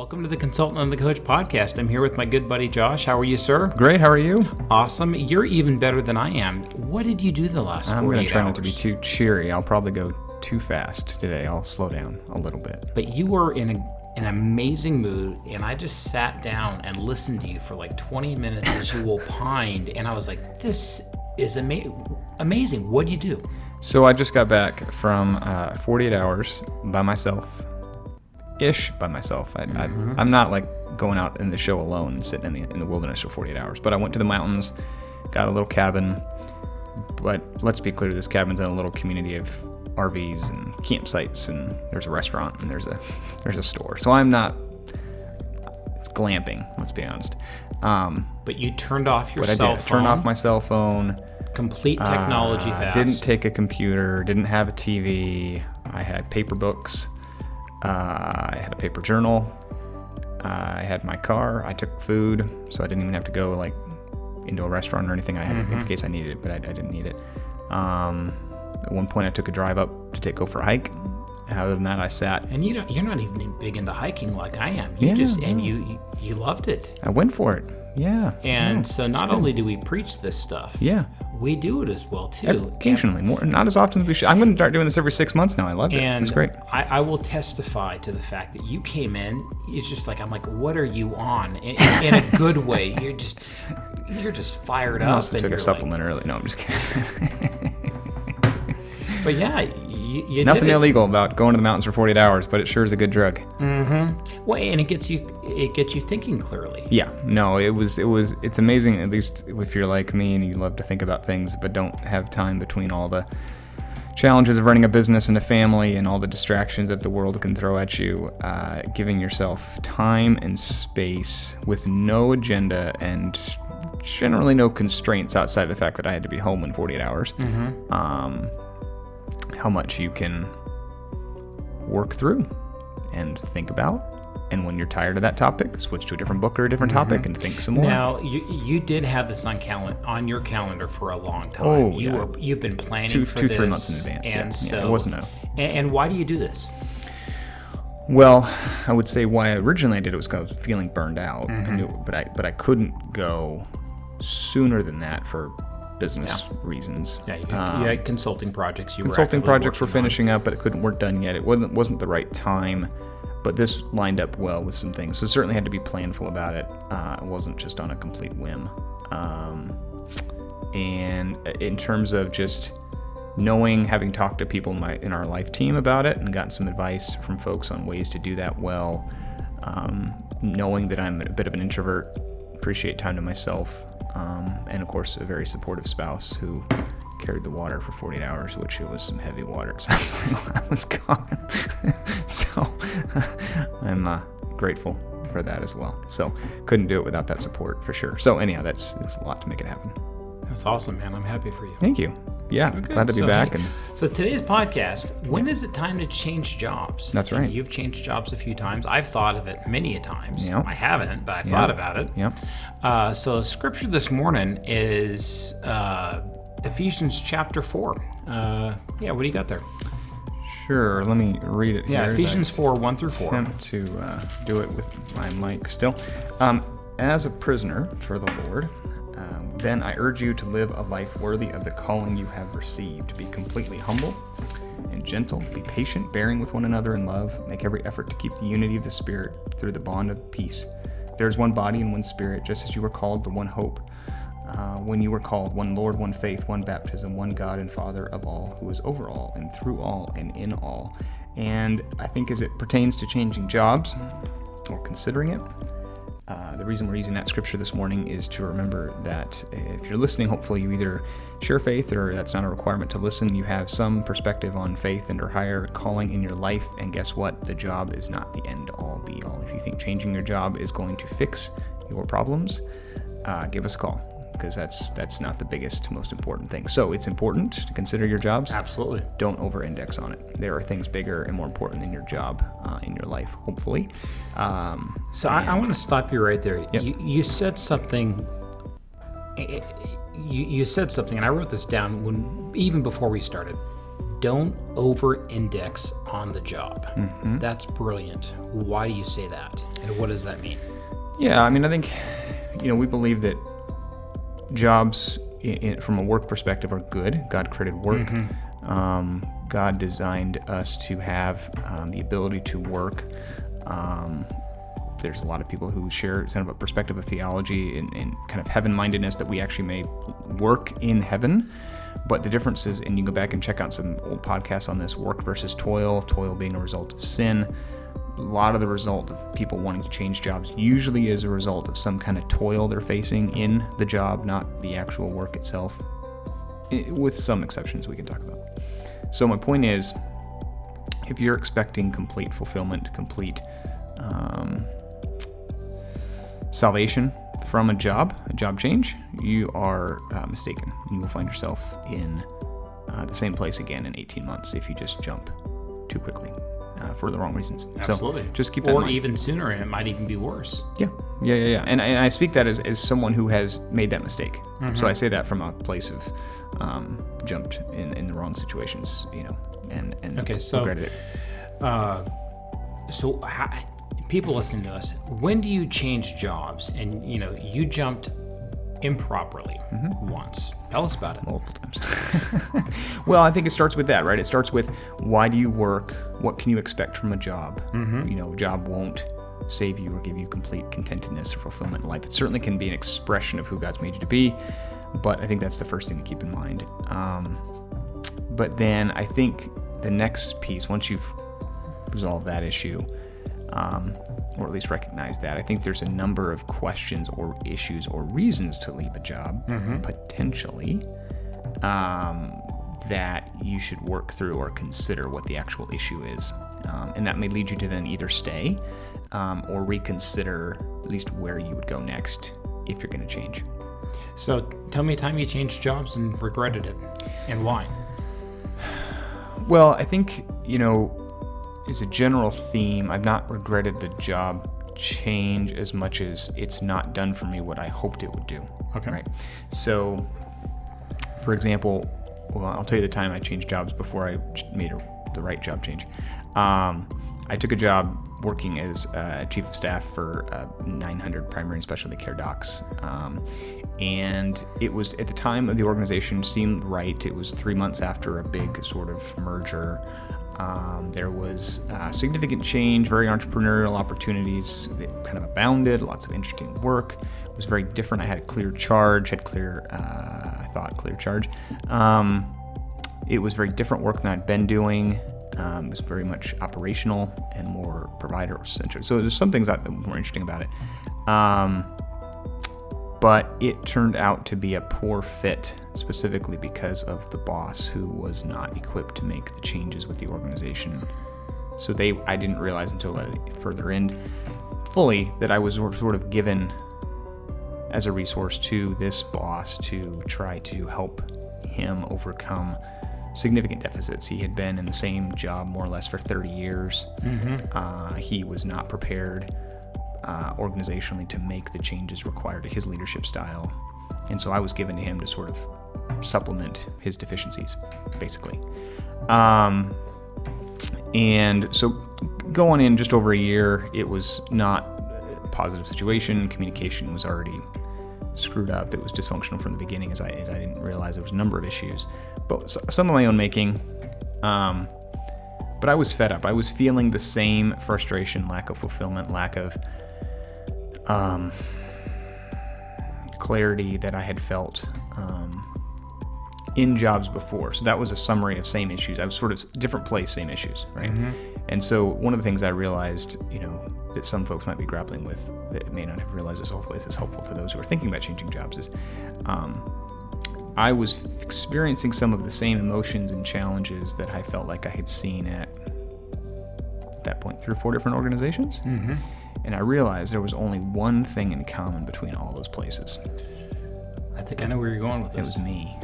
Welcome to the Consultant and the Coach podcast. I'm here with my good buddy Josh. How are you, sir? Great. How are you? Awesome. You're even better than I am. What did you do the last 48 hours? I'm going to try not to be too cheery. I'll probably go too fast today. I'll slow down a little bit. But you were in an amazing mood, and I just sat down and listened to you for like 20 minutes as you opined, and I was like, this is amazing. What'd you do? So I just got back from 48 hours by myself. I'm not like going out in the show alone and sitting in the wilderness for 48 hours, but I went to the mountains, got a little cabin, but let's be clear, this cabin's in a little community of RVs and campsites, and there's a restaurant and there's a store. So it's glamping, let's be honest. But you turned off your cell phone. I turned off my cell phone. Complete technology fast. Didn't take a computer, didn't have a TV. I had paper books. I had a paper journal. I had my car. I took food, so I didn't even have to go like into a restaurant or anything. I had it in case I needed it, but I didn't need it. At one point, I took a drive up to go for a hike. Other than that, I sat. And you're not even big into hiking like I am. You loved it. I went for it. Yeah. And so not only do we preach this stuff, we do it as well too. Occasionally, more, not as often as we should. I'm going to start doing this every 6 months now. I loved it. It's great. I will testify to the fact that you came in. It's just like, I'm like, what are you on? In a good way. You're just fired up. I also took a supplement early. No, I'm just kidding. But yeah, you nothing did illegal about going to the mountains for 48 hours, but it sure is a good drug. Mm-hmm. Well, and it gets you thinking clearly. Yeah, no, it's amazing, at least if you're like me and you love to think about things, but don't have time between all the challenges of running a business and a family and all the distractions that the world can throw at you. Giving yourself time and space with no agenda and generally no constraints outside the fact that I had to be home in 48 hours. How much you can work through and think about, and when you're tired of that topic, switch to a different book or a different topic and think some more. Now, you did have this on your calendar for a long time. You've been planning for this 2-3 months in advance. And so it wasn't and why do you do this? Well, I would say why originally I did it was because I was feeling burned out. I knew, but I couldn't go sooner than that for business reasons. Yeah, you had consulting projects. Consulting projects were finishing up, but it weren't done yet. It wasn't the right time, but this lined up well with some things. So certainly had to be planful about it. It wasn't just on a complete whim. And in terms of just knowing, having talked to people in our life team about it and gotten some advice from folks on ways to do that well, knowing that I'm a bit of an introvert, appreciate time to myself, and of course a very supportive spouse who carried the water for 48 hours, which it was some heavy water. It sounds like while I was gone. So I'm grateful for that as well. So couldn't do it without that support for sure. So anyhow, it's a lot to make it happen. That's awesome, man. I'm happy for you. Thank you. Yeah, glad to be back. So today's podcast, when is it time to change jobs? That's right. You've changed jobs a few times. I've thought of it many a times. Yep. I haven't, but I've thought about it. Yep. So scripture this morning is Ephesians chapter 4. What do you got there? Sure, let me read it. Yeah, Ephesians 4, 1 through 4. Attempt to do it with my mic still. As a prisoner for the Lord, then I urge you to live a life worthy of the calling you have received. Be completely humble and gentle. Be patient, bearing with one another in love. Make every effort to keep the unity of the Spirit through the bond of peace. There is one body and one Spirit, just as you were called to one hope. When you were called, one Lord, one faith, one baptism, one God and Father of all, who is over all and through all and in all. And I think as it pertains to changing jobs, or considering it, the reason we're using that scripture this morning is to remember that if you're listening, hopefully you either share faith, or that's not a requirement to listen. You have some perspective on faith and or higher calling in your life. And guess what? The job is not the end all be all. If you think changing your job is going to fix your problems, give us a call, because that's not the biggest, most important thing. So it's important to consider your jobs. Absolutely. Don't over-index on it. There are things bigger and more important than your job in your life, hopefully. I want to stop you right there. Yep. You said something. You said something, and I wrote this down even before we started. don't over-index on the job. Mm-hmm. That's brilliant. Why do you say that? And what does that mean? Yeah, I mean, I think, we believe that jobs from a work perspective are good. God created work. God designed us to have the ability to work. There's a lot of people who share kind of a perspective of theology and kind of heaven-mindedness that we actually may work in heaven. But the difference is, and you can go back and check out some old podcasts on this, work versus toil being a result of sin. A lot of the result of people wanting to change jobs usually is a result of some kind of toil they're facing in the job, not the actual work itself, with some exceptions we can talk about. So my point is, if you're expecting complete fulfillment, complete salvation from a job change, you are mistaken. You will find yourself in the same place again in 18 months if you just jump too quickly for the wrong reasons. Absolutely. So just keep that in mind. Or even sooner, and it might even be worse. Yeah. And I speak that as someone who has made that mistake. So I say that from a place of jumped in the wrong situations, and okay, so regretted it. People listening to us, when do you change jobs? And you jumped improperly once. Tell us about it. Multiple times. Well, I think it starts with that, right? It starts with, why do you work? What can you expect from a job? A job won't save you or give you complete contentedness or fulfillment in life. It certainly can be an expression of who God's made you to be, but I think that's the first thing to keep in mind. But then I think the next piece, once you've resolved that issue, or at least recognize that, I think there's a number of questions or issues or reasons to leave a job, potentially, that you should work through or consider what the actual issue is. And that may lead you to then either stay or reconsider at least where you would go next if you're going to change. So tell me a time you changed jobs and regretted it, and why? Well, I think, as a general theme, I've not regretted the job change as much as it's not done for me what I hoped it would do. Okay. Right. So, for example, I'll tell you the time I changed jobs before I made the right job change. I took a job working as chief of staff for 900 primary and specialty care docs. And it was, at the time of the organization, seemed right. It was 3 months after a big sort of merger. There was significant change, very entrepreneurial opportunities that kind of abounded, lots of interesting work. It was very different. I had a clear charge, clear charge. It was very different work than I'd been doing. It was very much operational and more provider-centered. So there's some things that were more interesting about it. But it turned out to be a poor fit, specifically because of the boss, who was not equipped to make the changes with the organization. So I didn't realize until further in fully that I was sort of given as a resource to this boss to try to help him overcome significant deficits. He had been in the same job more or less for 30 years. He was not prepared organizationally to make the changes required to his leadership style. And so I was given to him to sort of supplement his deficiencies, basically. And so going in just over a year, it was not a positive situation. Communication was already screwed up. It was dysfunctional from the beginning, as I didn't realize there was a number of issues, but some of my own making. But I was fed up. I was feeling the same frustration, lack of fulfillment, lack of clarity that I had felt in jobs before. So that was a summary of same issues. I was sort of different place, same issues, right? And so one of the things I realized, that some folks might be grappling with that may not have realized this, hopefully this is helpful to those who are thinking about changing jobs, is I was experiencing some of the same emotions and challenges that I felt like I had seen at that point 3 or 4 different organizations. And I realized there was only one thing in common between all those places. I think I know where you're going with this. It was me.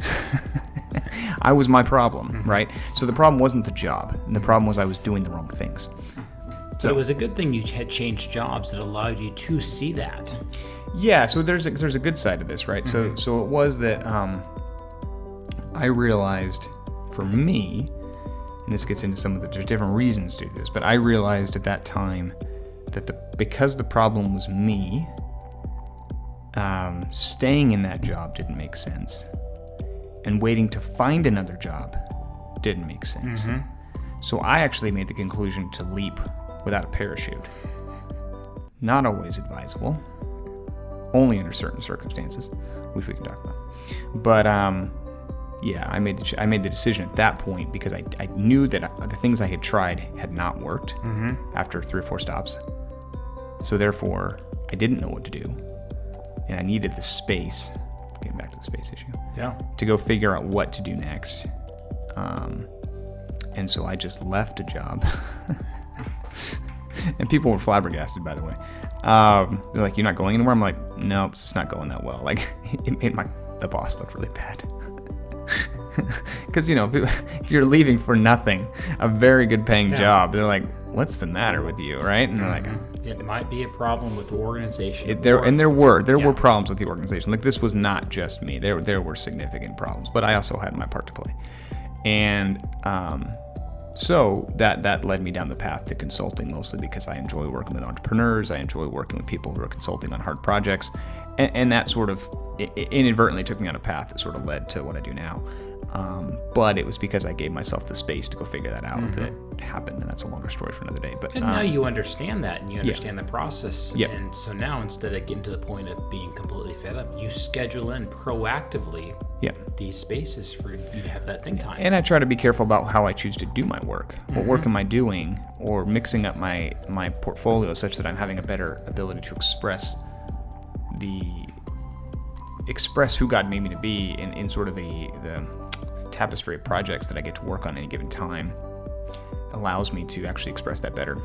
I was my problem, right? So the problem wasn't the job, and the problem was I was doing the wrong things. So it was a good thing you had changed jobs that allowed you to see that. Yeah, so there's a good side of this, right? So it was that I realized, for me, and this gets into some of there's different reasons to do this, but I realized at that time that because the problem was me, staying in that job didn't make sense, and waiting to find another job didn't make sense. So I actually made the conclusion to leap without a parachute. Not always advisable, only under certain circumstances, which we can talk about. But yeah, I made the decision at that point because I knew that the things I had tried had not worked after 3 or 4 stops. So therefore, I didn't know what to do, and I needed the space. Getting back to the space issue. Yeah. To go figure out what to do next. And so I just left a job. And people were flabbergasted, by the way. They're like, "You're not going anywhere?" I'm like, "No, it's just not going that well." Like, it made the boss look really bad. Because, if you're leaving for nothing, a very good paying job, they're like, "What's the matter with you?" Right? And they're like, it might be a problem with the organization. There were problems with the organization. Like, this was not just me. There were significant problems, but I also had my part to play. And so that led me down the path to consulting, mostly because I enjoy working with entrepreneurs. I enjoy working with people who are consulting on hard projects, and that sort of inadvertently took me on a path that sort of led to what I do now. But it was because I gave myself the space to go figure that out that it happened, and that's a longer story for another day. But and now you understand that, and you understand the process. Yeah. And so now, instead of getting to the point of being completely fed up, you schedule in proactively these spaces for you to have that think time. And I try to be careful about how I choose to do my work. What work am I doing, or mixing up my portfolio such that I'm having a better ability to express who God made me to be in sort of the tapestry of projects that I get to work on any given time. Allows me to actually express that better.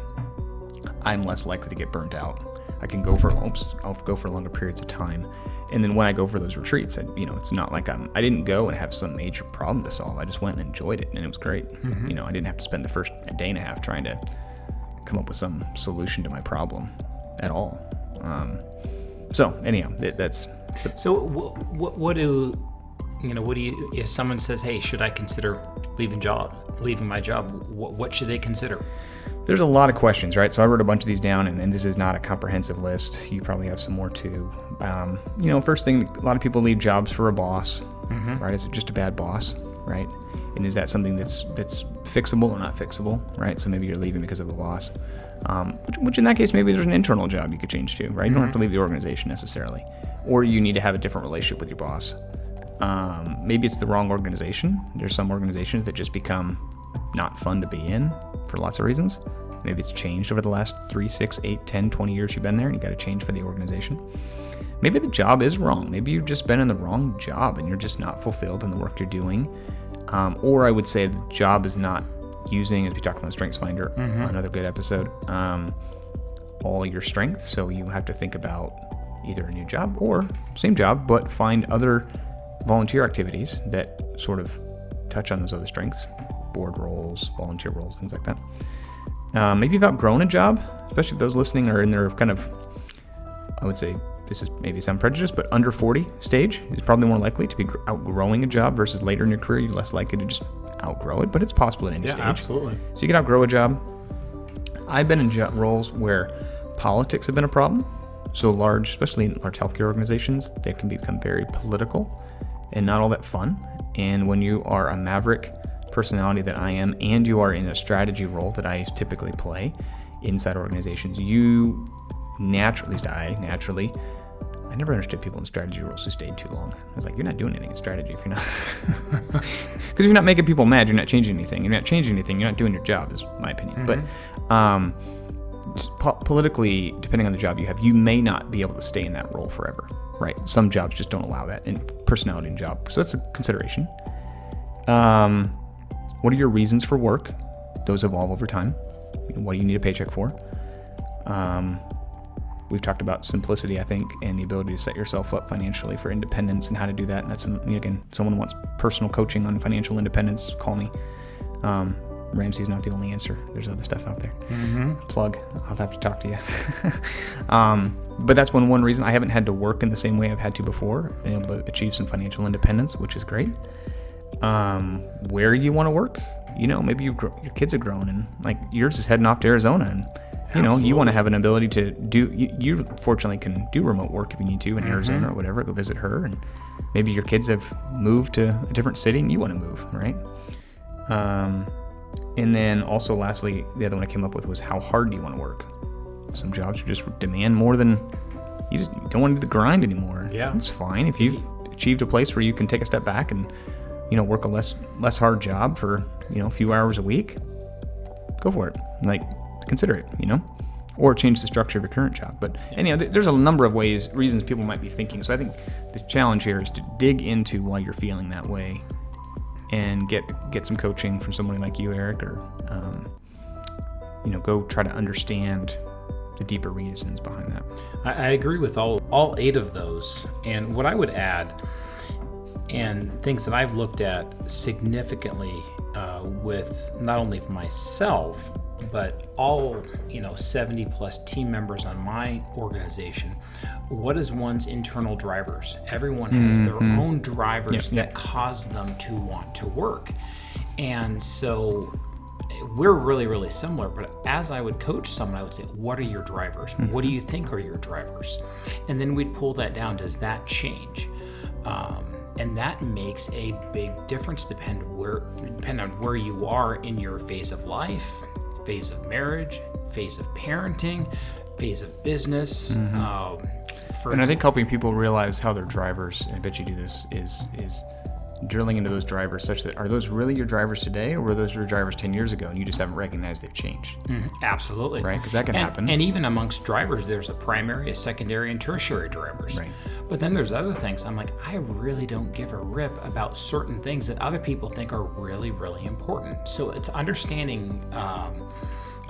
I'm less likely to get burnt out. I can go for longer periods of time, and then when I go for those retreats, it's not like I didn't go and have some major problem to solve. I just went and enjoyed it, and it was great. I didn't have to spend the first day and a half trying to come up with some solution to my problem at all. So anyhow, that's. So what do you, if someone says, "Hey, should I consider leaving my job? What should they consider?" There's a lot of questions, right? So I wrote a bunch of these down, and this is not a comprehensive list. You probably have some more too. First thing, a lot of people leave jobs for a boss, right? Is it just a bad boss, right? And is that something that's fixable or not fixable, right? So maybe you're leaving because of a boss, which in that case, maybe there's an internal job you could change to, right? You don't have to leave the organization necessarily, or you need to have a different relationship with your boss. Maybe it's the wrong organization. There's some organizations that just become not fun to be in for lots of reasons. Maybe it's changed over the last 3, 6, 8, 10, 20 years you've been there, and you got to change for the organization. Maybe the job is wrong. Maybe you've just been in the wrong job and you're just not fulfilled in the work you're doing. Or I would say the job is not using, as we talked about StrengthsFinder, another good episode, all your strengths. So you have to think about either a new job or same job, but find other volunteer activities that sort of touch on those other strengths, board roles, volunteer roles, things like that. Maybe you've outgrown a job, especially if those listening are in their kind of, I would say, this is maybe some prejudice, but under 40 stage is probably more likely to be outgrowing a job versus later in your career, you're less likely to just outgrow it, but it's possible at any stage. Yeah, absolutely. So you can outgrow a job. I've been in roles where politics have been a problem. So especially in large healthcare organizations, they can become very political and not all that fun. And when you are a maverick personality that I am, and you are in a strategy role that I typically play inside organizations, you naturally, I never understood people in strategy roles who stayed too long. I was like, you're not doing anything in strategy if you're not. Because if you're not making people mad, you're not changing anything. You're not changing anything, you're not doing your job, is my opinion. But politically, depending on the job you have, you may not be able to stay in that role forever, right? Some jobs just don't allow that, in personality and job. So that's a consideration. What are your reasons for work? Those evolve over time. What do you need a paycheck for? We've talked about simplicity, I think, and the ability to set yourself up financially for independence and how to do that. And that's, again, if someone wants personal coaching on financial independence, call me. Ramsey's not the only answer. There's other stuff out there. Plug. I'll have to talk to you. But that's one reason. I haven't had to work in the same way I've had to before. Been able to achieve some financial independence, which is great. Where you want to work, maybe your kids are grown and like yours is heading off to Arizona and, you want to have an ability to do, you fortunately can do remote work if you need to in Arizona or whatever, go visit her. And maybe your kids have moved to a different city and you want to move, right? And then also lastly, the other one I came up with was how hard do you want to work? Some jobs just demand more than, you just don't want to do the grind anymore. Yeah. It's fine. If you've achieved a place where you can take a step back and, work a less hard job for, a few hours a week, go for it. Like, consider it, or change the structure of your current job. But anyhow, there's a number of reasons people might be thinking. So I think the challenge here is to dig into why you're feeling that way and get some coaching from somebody like you, Eric, or, go try to understand the deeper reasons behind that. I agree with all 8 of those. And what I would add, and things that I've looked at significantly with not only myself, but all 70 plus team members on my organization, what is one's internal drivers? Everyone has their own drivers that cause them to want to work. And so we're really, really similar, but as I would coach someone, I would say, what are your drivers? What do you think are your drivers? And then we'd pull that down. Does that change? And that makes a big difference depending on where you are in your phase of life, phase of marriage, phase of parenting, phase of business. And I think helping people realize how their drivers, and I bet you do this, is drilling into those drivers such that, are those really your drivers today, or were those your drivers 10 years ago and you just haven't recognized they've changed? Absolutely. Right? Because that can happen. And even amongst drivers, there's a primary, a secondary, and tertiary drivers. Right. But then there's other things. I'm like, I really don't give a rip about certain things that other people think are really, really important. So it's understanding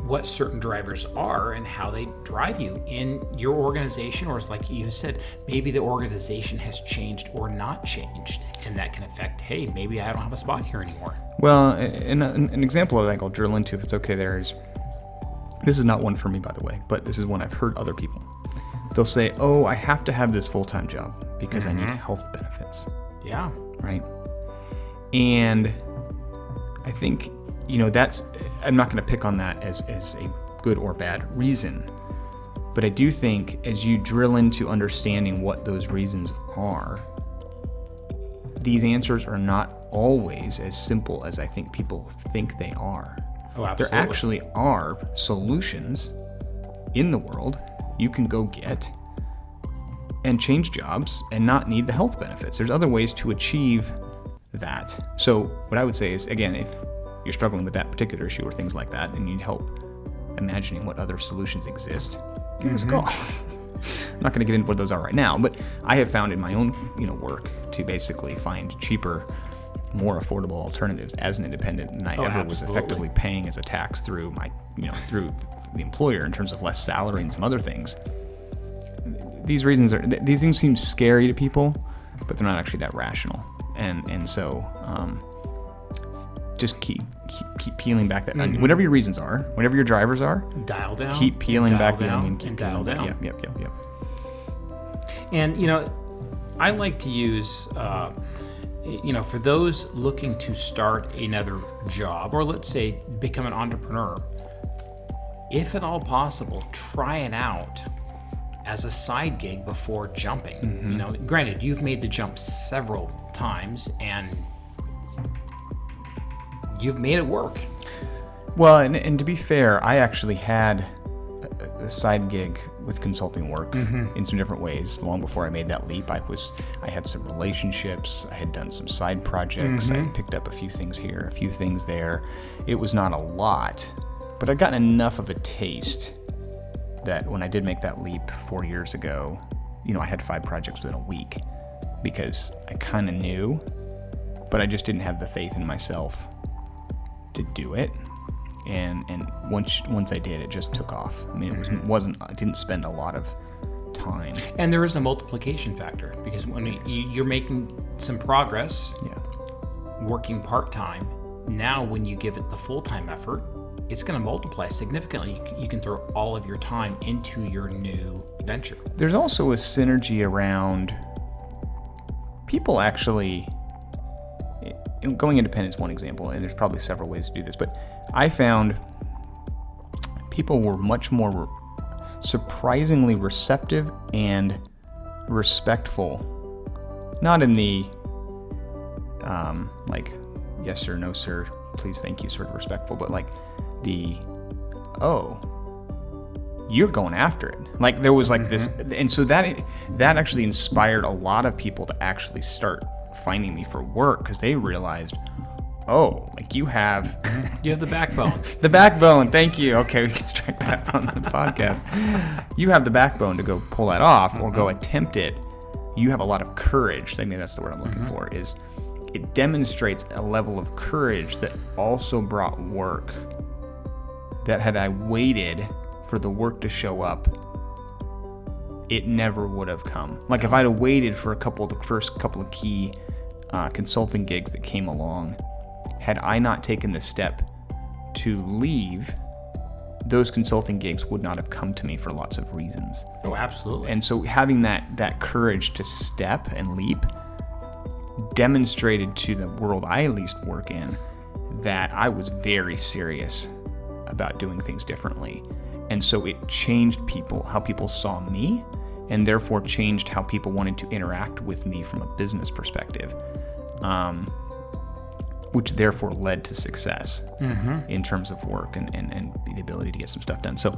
what certain drivers are and how they drive you in your organization, or, as like you said, maybe the organization has changed or not changed, and that can affect, hey, maybe I don't have a spot here anymore. Well, an example I think I'll drill into, if it's okay, there is, this is not one for me, by the way, but this is one I've heard other people. They'll say, oh, I have to have this full-time job because I need health benefits. Yeah. Right? And I think, that's, I'm not going to pick on that as a good or bad reason, but I do think as you drill into understanding what those reasons are, these answers are not always as simple as I think people think they are. Oh, absolutely. There actually are solutions in the world you can go get and change jobs and not need the health benefits. There's other ways to achieve that. So what I would say is, again, if you're struggling with that particular issue or things like that and need help imagining what other solutions exist, give us a call. I'm not going to get into what those are right now, but I have found in my own work to basically find cheaper, more affordable alternatives as an independent than I ever was effectively paying as a tax through my through the employer in terms of less salary and some other things. These things seem scary to people, but they're not actually that rational, and so just keep peeling back that onion. Whatever your reasons are, whatever your drivers are, dial down. Keep peeling back the onion. And dial down. Yep. And I like to use, for those looking to start another job, or let's say become an entrepreneur, if at all possible, try it out as a side gig before jumping. Granted, you've made the jump several times and you've made it work. Well, and to be fair, I actually had a side gig with consulting work in some different ways long before I made that leap. I had some relationships, I had done some side projects, I had picked up a few things here, a few things there. It was not a lot, but I'd gotten enough of a taste that when I did make that leap 4 years ago, I had 5 projects within a week because I kind of knew, but I just didn't have the faith in myself to do it. And once I did, it just took off. I mean, I didn't spend a lot of time. And there is a multiplication factor because when you're making some progress, working part-time, now when you give it the full-time effort, it's going to multiply significantly. You can throw all of your time into your new venture. There's also a synergy around people actually, going independent is one example, and there's probably several ways to do this, but I found people were much more surprisingly receptive and respectful. Not in the like, yes sir, no sir, please, thank you sort of respectful, but like the, oh, you're going after it. Like there was like this, and so that actually inspired a lot of people to actually start finding me for work, because they realized, oh, like you have the backbone. The backbone, thank you. Okay, we can strike that on the podcast. You have the backbone to go pull that off or go attempt it. You have a lot of courage. I mean, that's the word I'm looking for, is it demonstrates a level of courage that also brought work that had I waited for the work to show up, it never would have come. Like if I'd have waited for the first couple of key consulting gigs that came along, had I not taken the step to leave, those consulting gigs would not have come to me for lots of reasons. Oh, absolutely. And so having that courage to step and leap demonstrated to the world I at least work in that I was very serious about doing things differently. And so it changed how people saw me, and therefore changed how people wanted to interact with me from a business perspective, which therefore led to success in terms of work and the ability to get some stuff done. So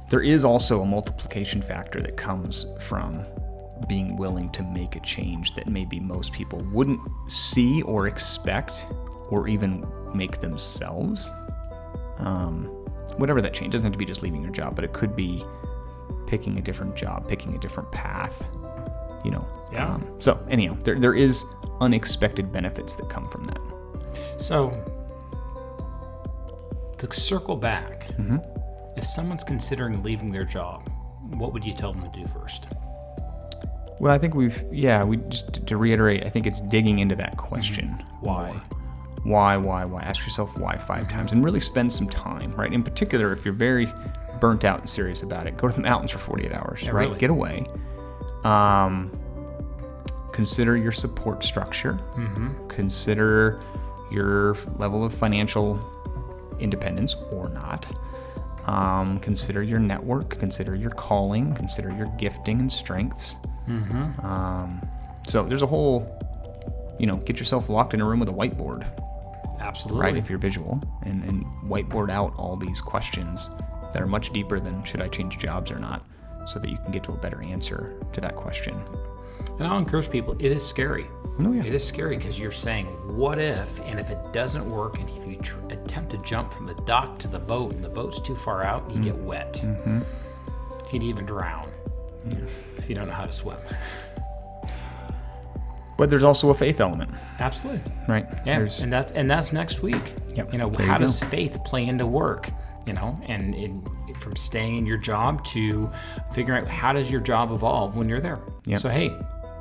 there is also a multiplication factor that comes from being willing to make a change that maybe most people wouldn't see or expect or even make themselves. Whatever that change, doesn't have to be just leaving your job, but it could be picking a different job, picking a different path, you know. Yeah. So anyhow, there is unexpected benefits that come from that. So to circle back, if someone's considering leaving their job, what would you tell them to do first? Well, I think we just to reiterate, I think it's digging into that question. Why? Why? Ask yourself why 5 times, and really spend some time, right? In particular, if you're very burnt out and serious about it, go to the mountains for 48 hours, Yeah, right? really. Get away. Consider your support structure. Consider your level of financial independence or not. Consider your network. Consider your calling. Consider your gifting and strengths. So there's a whole, get yourself locked in a room with a whiteboard. Absolutely. Right, if you're visual, and whiteboard out all these questions that are much deeper than should I change jobs or not, so that you can get to a better answer to that question. And I'll encourage people, it is scary. Oh, yeah. It is scary because you're saying, what if, and if it doesn't work, and if you attempt to jump from the dock to the boat and the boat's too far out, you get wet. You could even drown if you don't know how to swim. But there's also a faith element. Absolutely. Right. Yeah, and that's next week. Yep. How does faith play into work? And from staying in your job to figuring out how does your job evolve when you're there. Yep. So hey,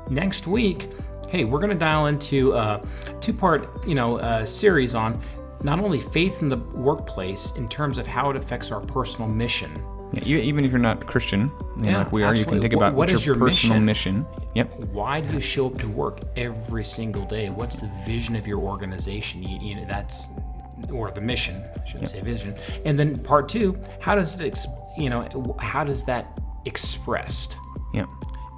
next week, we're going to dial into a 2-part series on not only faith in the workplace in terms of how it affects our personal mission. Yeah, even if you're not Christian, like we are, absolutely. you can think about what what's is your personal mission? Yep. Why do you show up to work every single day? What's the vision of your organization? Or the mission, I shouldn't say vision. And then part 2, how does it, how does that expressed? Yep.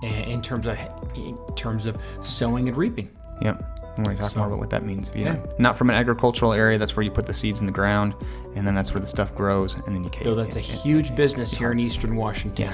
In terms of sowing and reaping. Yep. We're going to talk more about what that means. Not from an agricultural area, that's where you put the seeds in the ground, and then that's where the stuff grows, and then you So that's a huge business here in Eastern Washington.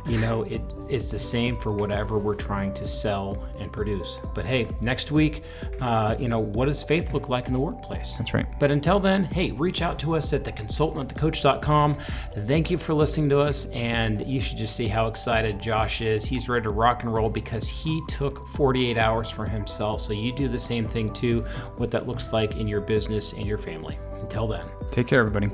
It's the same for whatever we're trying to sell and produce. But hey, next week, what does faith look like in the workplace? That's right. But until then, hey, reach out to us at theconsultantthecoach.com. Thank you for listening to us, and you should just see how excited Josh is. He's ready to rock and roll because he took 48 hours for himself. So you do the same thing too, what that looks like in your business and your family. Until then. Take care, everybody.